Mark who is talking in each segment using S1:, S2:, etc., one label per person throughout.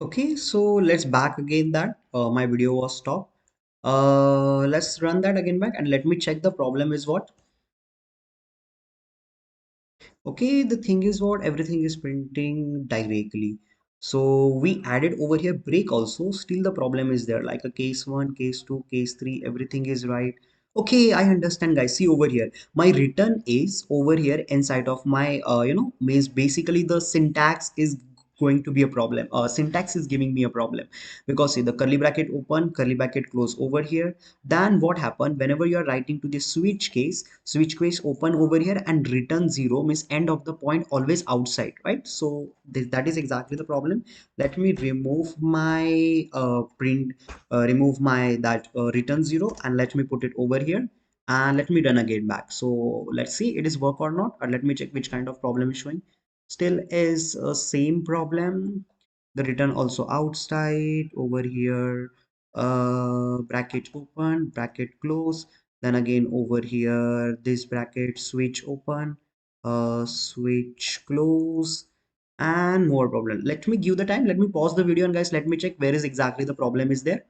S1: Okay, so let's back again that my video was stopped. Let's run that again back and let me check the problem is what. Okay, the thing is what everything is printing directly. So we added over here break also. Still the problem is there like a case one, case two, case three, everything is right. Okay, I understand guys. See over here, my return is over here inside of my, means basically the syntax is going to be a problem. Syntax is giving me a problem because see the curly bracket open, curly bracket close over here. Then what happened whenever you are writing to the switch case open over here and return zero means end of the point always outside, right? So that is exactly the problem. Let me remove my remove my that return zero and let me put it over here and let me run again back. So let's see it is work or not, or let me check which kind of problem is showing. Still is same problem. The return also outside over here, bracket open, bracket close. Then again over here this bracket switch open, switch close, and more problem. Let me give the time, let me pause the video and guys let me check where is exactly the problem is there.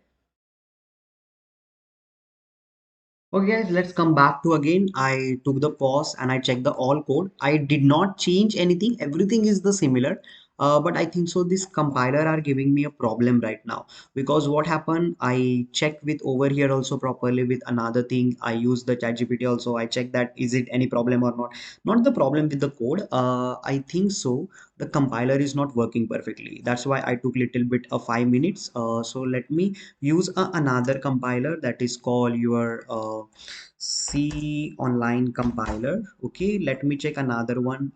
S1: Okay guys, let's come back to again. I took the pause and I checked the all code. I did not change anything. Everything is the similar. But I think so this compiler are giving me a problem right now because what happened, I checked with over here also properly with another thing. I use the ChatGPT also. I check that is it any problem or not. Not the problem with the code. I think so the compiler is not working perfectly. That's why I took little bit of 5 minutes. So let me use another compiler that is called your C online compiler. Okay, let me check another one.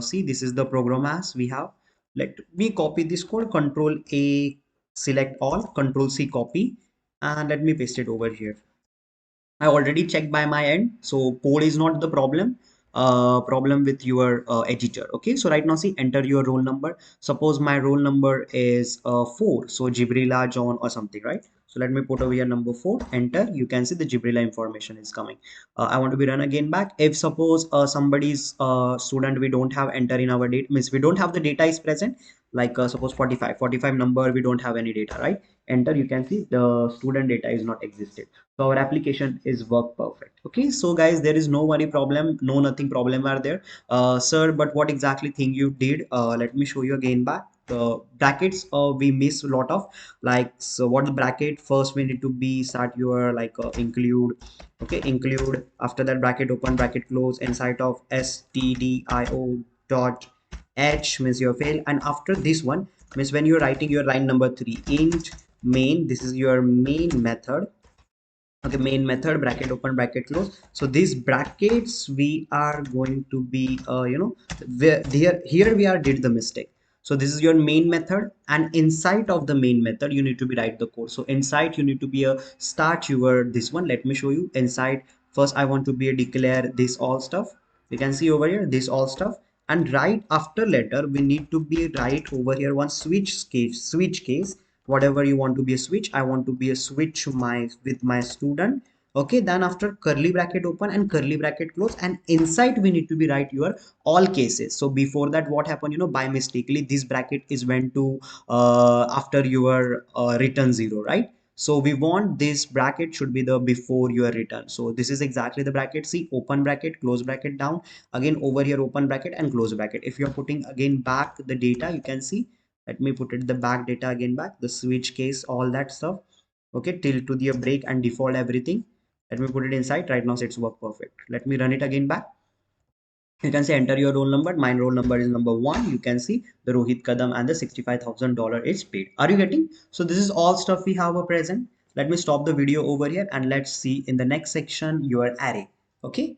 S1: See, this is the program as we have. Let me copy this code, control A, select all, control C, copy, and let me paste it over here. I already checked by my end, so code is not the problem. Problem with your editor. Okay, so right now see, enter your roll number. Suppose my roll number is 4, so Jibrila John or something, right? So let me put over here number 4, enter. You can see the Jibrila information is coming. I want to be run again back. If suppose somebody's student we don't have enter in our date, means we don't have the data is present, like suppose 45 number we don't have any data, right? Enter, you can see the student data is not existed, so our application is work perfect. Okay, so guys there is no worry problem, no nothing problem are there. Sir, but what exactly thing you did, let me show you again back the brackets. We miss a lot of, like, so what the bracket first we need to be start your like include. Okay, include, after that bracket open, bracket close, inside of stdio dot h means your fail, and after this one means when you're writing your line number 3 int main, this is your main method. Okay, main method, bracket open, bracket close. So these brackets we are going to be where here we are did the mistake. So this is your main method, and inside of the main method you need to be write the code. So inside you need to be a start your this one. Let me show you inside. First I want to be a declare this all stuff. You can see over here this all stuff, and right after letter we need to be right over here one switch case, whatever you want to be a switch. I want to be a switch my with my student. Okay, then after curly bracket open and curly bracket close, and inside we need to be write your all cases. So before that what happened, by mistakenly this bracket is went to after your return zero, right? So we want this bracket should be the before your return. So this is exactly the bracket. See, open bracket, close bracket down, again over here open bracket and close bracket. If you're putting again back the data, you can see, let me put it the back data again back, the switch case, all that stuff. Okay, till to the break and default everything. Let me put it inside right now, so it's work perfect. Let me run it again back. You can say enter your roll number. My roll number is number 1. You can see the Rohit Kadam and the $65,000 is paid. Are you getting? So this is all stuff we have a present. Let me stop the video over here and let's see in the next section your array. Okay,